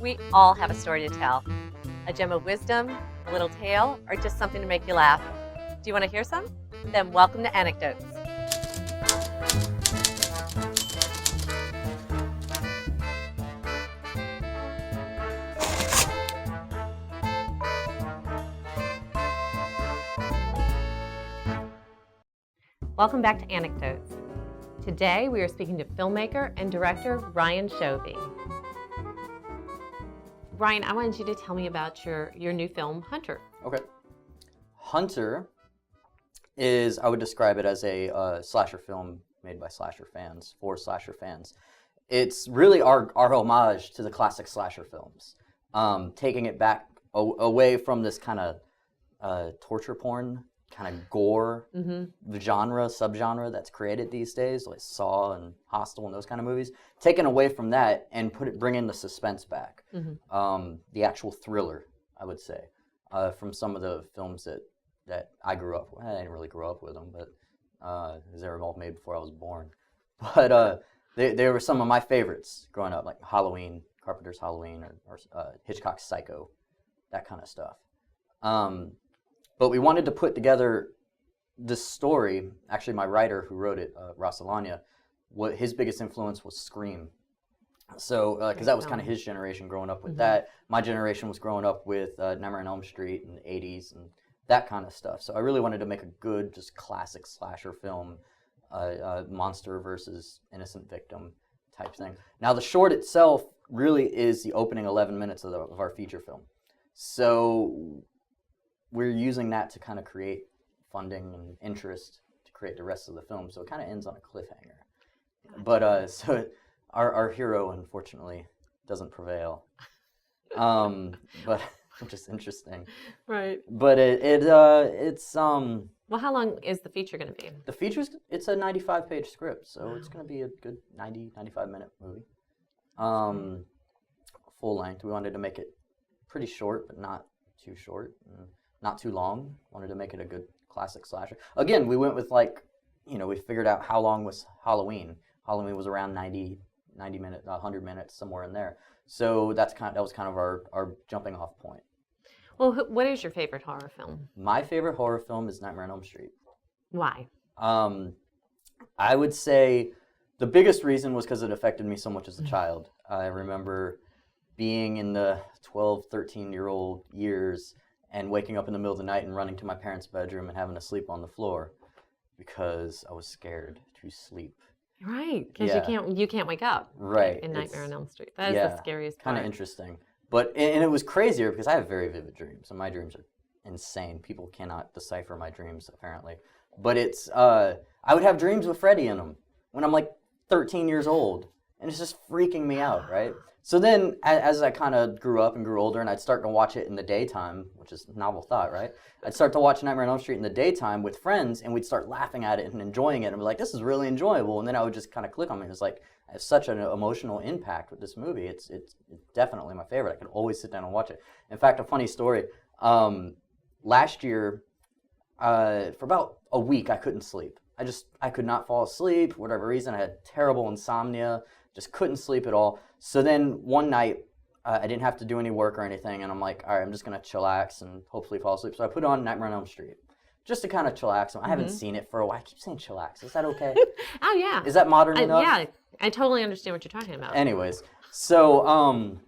We all have a story to tell. A gem of wisdom, a little tale, or just something to make you laugh. Do you want to hear some? Then welcome to Anecdotes. Welcome back to Anecdotes. Today we are speaking to filmmaker and director Ryan Shovey. Ryan, I wanted you to tell me about your new film, Hunter. Okay. Hunter is, I would describe it as a slasher film made by slasher fans, for slasher fans. It's really our homage to the classic slasher films, taking it back away from this kind of torture porn, kind of gore subgenre that's created these days, like Saw and Hostel and those kind of movies. Taken away from that and bring in the suspense back, the actual thriller, I would say, from some of the films that I grew up with. I didn't really grow up with them, but because they were all made before I was born. But they were some of my favorites growing up, like Halloween, Carpenter's Halloween, or Hitchcock's Psycho, that kind of stuff. But we wanted to put together this story. Actually, my writer who wrote it, Ross Alanya, his biggest influence was Scream. So, because that was kind of his generation growing up with that. My generation was growing up with Nightmare on Elm Street in the 80s and that kind of stuff. So I really wanted to make a good, just classic slasher film, monster versus innocent victim type thing. Now, the short itself really is the opening 11 minutes of our feature film. So we're using that to kind of create funding and interest to create the rest of the film. So it kind of ends on a cliffhanger. But so our hero, unfortunately, doesn't prevail. But which is interesting. Right. But it's Well, how long is the feature going to be? The feature's, it's a 95-page script, so it's going to be a good 95-minute movie. Full length. We wanted to make it pretty short, but not too short. Not too long. Wanted to make it a good classic slasher. Again, we went with we figured out how long was Halloween. Halloween was around 90 minutes, 100 minutes, somewhere in there. So that was kind of our jumping off point. Well, what is your favorite horror film? My favorite horror film is Nightmare on Elm Street. Why? I would say the biggest reason was because it affected me so much as a child. I remember being in the 12, 13-year-old years and waking up in the middle of the night and running to my parents' bedroom and having to sleep on the floor because I was scared to sleep. Right, because you can't wake up. Right. In Nightmare on Elm Street. That is the scariest part. Kind of interesting. But and it was crazier because I have very vivid dreams, and my dreams are insane. People cannot decipher my dreams, apparently. But it's I would have dreams with Freddy in them when I'm like 13 years old, and it's just freaking me out, right? So then, as I kind of grew up and grew older, and I'd start to watch it in the daytime, which is a novel thought, right? I'd start to watch Nightmare on Elm Street in the daytime with friends, and we'd start laughing at it and enjoying it, and be like, this is really enjoyable. And then I would just kind of click on it. It's like, I have such an emotional impact with this movie. It's definitely my favorite. I can always sit down and watch it. In fact, a funny story, last year, for about a week, I couldn't sleep. I could not fall asleep for whatever reason. I had terrible insomnia, just couldn't sleep at all. So then one night, I didn't have to do any work or anything, and I'm like, all right, I'm just going to chillax and hopefully fall asleep. So I put on Nightmare on Elm Street, just to kind of chillax. I haven't seen it for a while. I keep saying chillax. Is that okay? Oh, yeah. Is that modern enough? Yeah, I totally understand what you're talking about. Anyways, so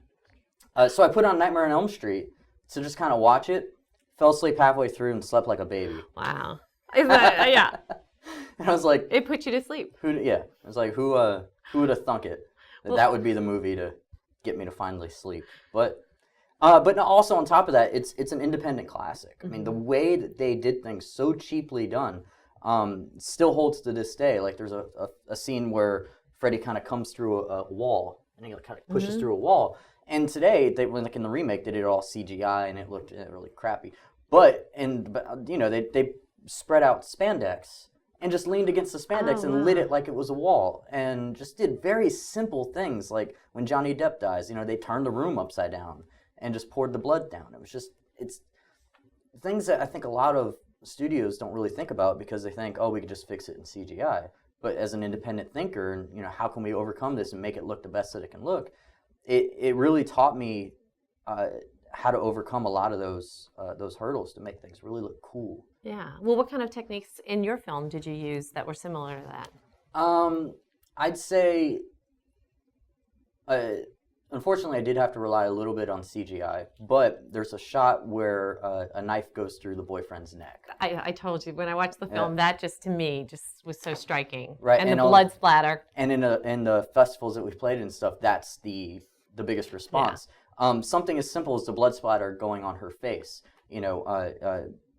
so I put on Nightmare on Elm Street to just kind of watch it, fell asleep halfway through, and slept like a baby. Wow. Is that, yeah. And I was like... It put you to sleep. I was like, who would have thunk it? That would be the movie to get me to finally sleep. But also on top of that, it's an independent classic. I mean, the way that they did things so cheaply done still holds to this day. Like there's a scene where Freddy kind of comes through a wall, and he kind of pushes through a wall. And today, like in the remake, they did it all CGI, and it looked really crappy. But they spread out spandex and just leaned against the spandex and lit it like it was a wall, and just did very simple things, like when Johnny Depp dies, they turned the room upside down and just poured the blood down. It's things that I think a lot of studios don't really think about because they think, oh, we could just fix it in CGI. But as an independent thinker, and how can we overcome this and make it look the best that it can look? it really taught me how to overcome a lot of those hurdles to make things really look cool. Yeah. Well, what kind of techniques in your film did you use that were similar to that? I'd say, unfortunately, I did have to rely a little bit on CGI, but there's a shot where a knife goes through the boyfriend's neck. I told you when I watched the film, that just to me just was so striking. Right, and the blood splatter. And in the festivals that we've played and stuff, that's the biggest response. Something as simple as the blood splatter going on her face. You know,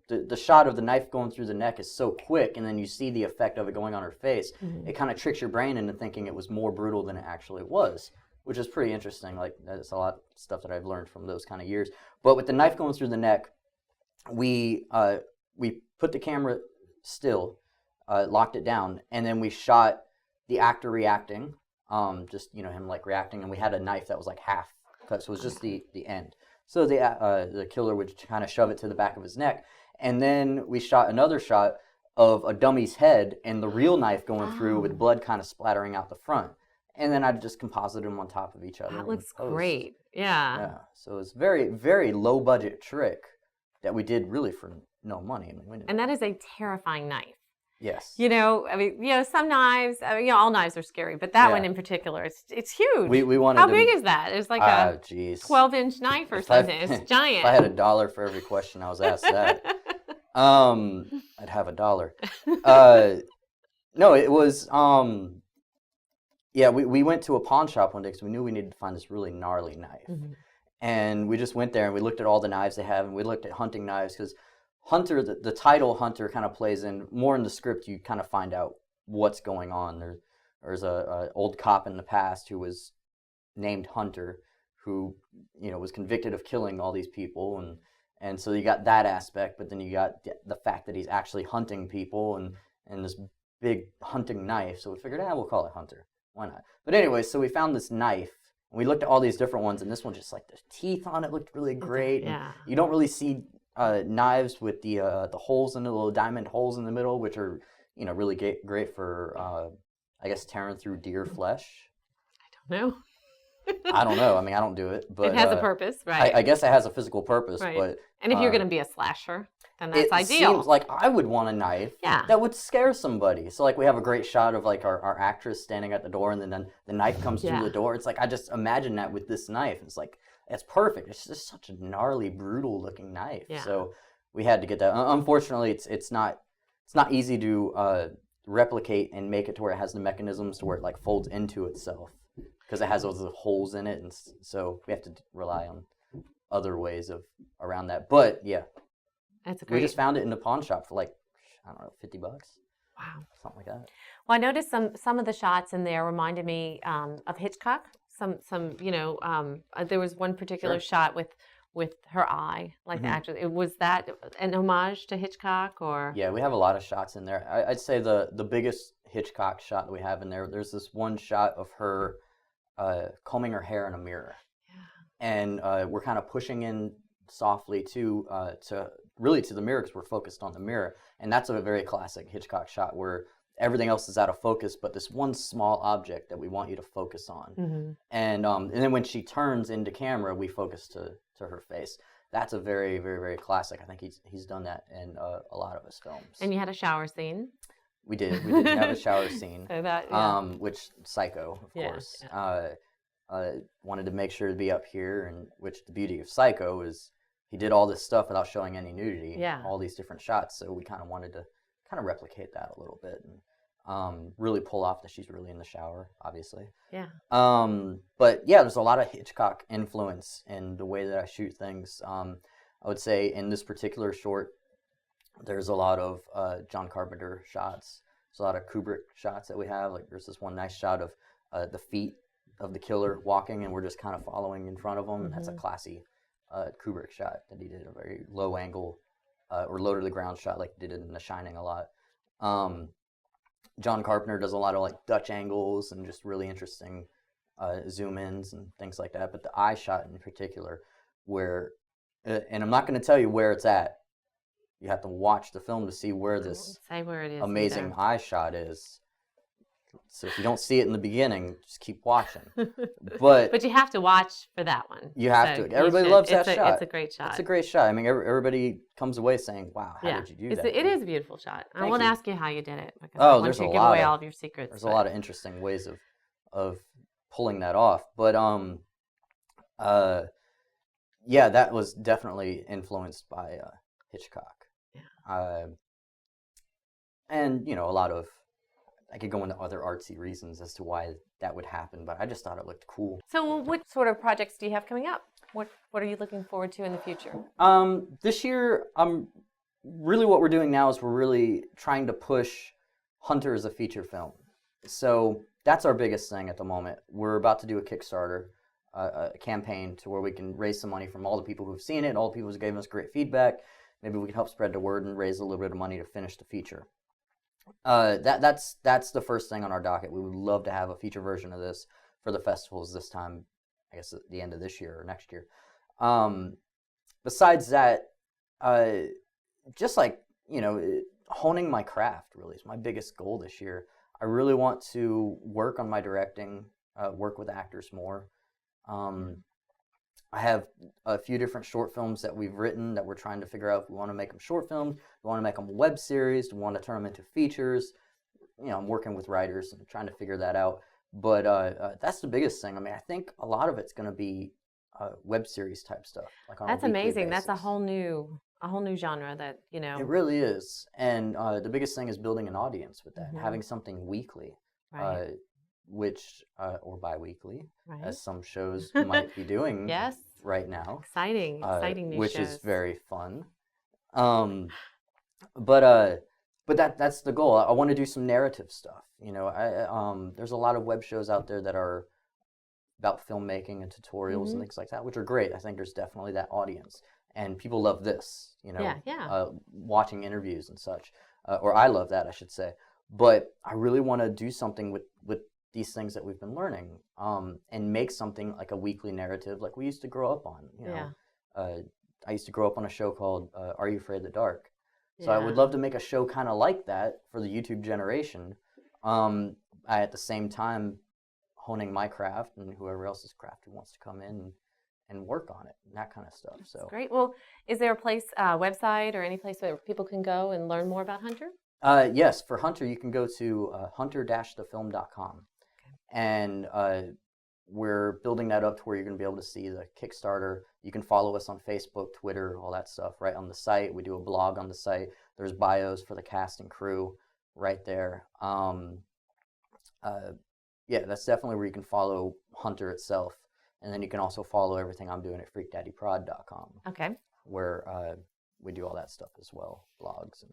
the shot of the knife going through the neck is so quick, and then you see the effect of it going on her face. Mm-hmm. It kind of tricks your brain into thinking it was more brutal than it actually was, which is pretty interesting. Like, that's a lot of stuff that I've learned from those kind of years. But with the knife going through the neck, we put the camera still, locked it down, and then we shot the actor reacting, just, you know, him like reacting, and we had a knife that was like half cut, so it was just the end. So the killer would kind of shove it to the back of his neck. And then we shot another shot of a dummy's head and the real knife going through with blood kind of splattering out the front. And then I just composited them on top of each other. That looks great. Yeah. So it's very, very low budget trick that we did really for no money. I mean, and that is a terrifying knife. Yes. You know, I mean, you know, some knives, I mean, you know, all knives are scary, but that one in particular, it's huge. We wanted How big is that? It's like a 12-inch knife or something. It's giant. If I had $1 for every question I was asked that, I'd have $1. No, it was, we went to a pawn shop one day because we knew we needed to find this really gnarly knife. Mm-hmm. And we just went there and we looked at all the knives they have, and we looked at hunting knives because Hunter, the title Hunter kind of plays in more in the script. You kind of find out what's going on. There's a old cop in the past who was named Hunter, who, you know, was convicted of killing all these people, and so you got that aspect. But then you got the fact that he's actually hunting people and this big hunting knife. So we figured, we'll call it Hunter. Why not? But anyway, so we found this knife. And we looked at all these different ones, and this one just like the teeth on it looked really great. Yeah. You don't really see knives with the holes in the little diamond holes in the middle, which are, you know, really great for I guess tearing through deer flesh. I don't know. I don't know. I mean, I don't do it, but it has a purpose, right? I guess it has a physical purpose, right. But and if you're going to be a slasher, then that's ideal. It seems like I would want a knife that would scare somebody. So like we have a great shot of like our actress standing at the door, and then the knife comes through the door. It's like I just imagine that with this knife. It's like it's perfect. It's just such a gnarly, brutal looking knife. Yeah. So we had to get that. Unfortunately, it's not easy to replicate and make it to where it has the mechanisms to where it like folds into itself, because it has those holes in it, and so we have to rely on other ways of around that. But yeah, that's great. We just found it in the pawn shop for like, I don't know, $50. Wow, something like that. Well, I noticed some of the shots in there reminded me of Hitchcock. Some you know, there was one particular shot with her eye, like the actress. Was that an homage to Hitchcock, or? Yeah, we have a lot of shots in there. I'd say the biggest Hitchcock shot that we have in there. There's this one shot of her combing her hair in a mirror, and we're kind of pushing in softly to the mirror because we're focused on the mirror, and that's a very classic Hitchcock shot where everything else is out of focus, but this one small object that we want you to focus on, and then when she turns into camera, we focus to her face. That's a very, very, very classic. I think he's done that in a lot of his films. And you had a shower scene. We did have a shower scene, so that, which Psycho, of course. Wanted to make sure to be up here, and which the beauty of Psycho is he did all this stuff without showing any nudity, all these different shots. So we kind of wanted to kind of replicate that a little bit, and really pull off that she's really in the shower, obviously. Yeah. But yeah, there's a lot of Hitchcock influence in the way that I shoot things. I would say in this particular short, there's a lot of John Carpenter shots. There's a lot of Kubrick shots that we have. Like there's this one nice shot of the feet of the killer walking, and we're just kind of following in front of him. And that's a classy Kubrick shot that he did, a very low angle or low to the ground shot, like he did in The Shining a lot. John Carpenter does a lot of like Dutch angles and just really interesting zoom ins and things like that. But the eye shot in particular, where and I'm not going to tell you where it's at. You have to watch the film to see where this amazing eye shot is. So if you don't see it in the beginning, just keep watching. But you have to watch for that one. you have So to. Everybody loves that shot. It's a great shot. It's a great shot. I mean, everybody comes away saying, "Wow, how did you do that?" It is a beautiful shot. I won't ask you how you did it because I Oh, want there's you a to give lot away of all of your secrets. there's a lot of interesting ways of pulling that off. But yeah, that was definitely influenced by Hitchcock. Yeah. And you know, a lot of I could go into other artsy reasons as to why that would happen, but I just thought it looked cool. So what sort of projects do you have coming up? What are you looking forward to in the future? This year, really what we're doing now is we're really trying to push Hunter as a feature film. So that's our biggest thing at the moment. We're about to do a Kickstarter, a campaign to where we can raise some money from all the people who've seen it, all the people who've given us great feedback. Maybe we can help spread the word and raise a little bit of money to finish the feature. That's the first thing on our docket. We would love to have a feature version of this for the festivals this time, I guess at the end of this year or next year. Besides that, just like, you know, honing my craft really is my biggest goal this year. I really want to work on my directing, work with actors more. I have a few different short films that we've written that we're trying to figure out if we want to make them short films, we want to make them web series, we want to turn them into features. You know, I'm working with writers and trying to figure that out. But that's the biggest thing. I mean, I think a lot of it's going to be web series type stuff. Like on That's a weekly amazing. basis. That's a whole new genre that, you know. It really is. And the biggest thing is building an audience with that, having something weekly. Right. Which or bi-weekly, Right. as some shows might be doing Yes. right now. Exciting new which shows. is very fun. But that's the goal. I want to do some narrative stuff. You know, there's a lot of web shows out there that are about filmmaking and tutorials and things like that, which are great. I think there's definitely that audience, and people love this. You know, watching interviews and such, or I love that, I should say. But I really want to do something with these things that we've been learning, and make something like a weekly narrative like we used to grow up on. You know, I used to grow up on a show called Are You Afraid of the Dark? So I would love to make a show kind of like that for the YouTube generation. At the same time, honing my craft and whoever else's craft who wants to come in and work on it and that kind of stuff. So That's great. Well, is there a place, website or any place where people can go and learn more about Hunter? Yes, for Hunter, you can go to hunter-thefilm.com. And we're building that up to where you're going to be able to see the Kickstarter. You can follow us on Facebook, Twitter, all that stuff right on the site. We do a blog on the site. There's bios for the cast and crew right there. Yeah, that's definitely where you can follow Hunter itself. And then you can also follow everything I'm doing at freakdaddyprod.com. Okay. Where we do all that stuff as well, blogs.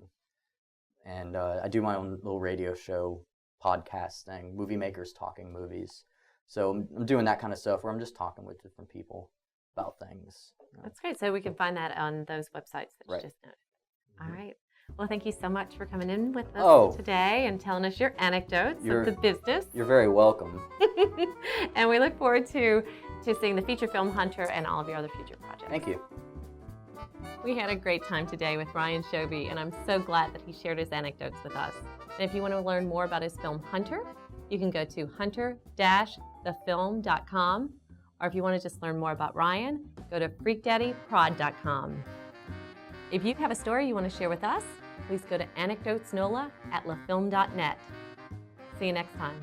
And I do my own little radio show, podcast thing, Movie Makers Talking Movies. So I'm doing that kind of stuff where I'm just talking with different people about things. That's great. So we can find that on those websites that Right. you just noted. All right. Well, thank you so much for coming in with us today and telling us your anecdotes of the business. You're very welcome. And we look forward to seeing the feature film Hunter and all of your other future projects. Thank you. We had a great time today with Ryan Shovey, and I'm so glad that he shared his anecdotes with us. And if you want to learn more about his film Hunter, you can go to hunter-thefilm.com. Or if you want to just learn more about Ryan, go to freakdaddyprod.com. If you have a story you want to share with us, please go to anecdotesnola@lafilm.net. See you next time.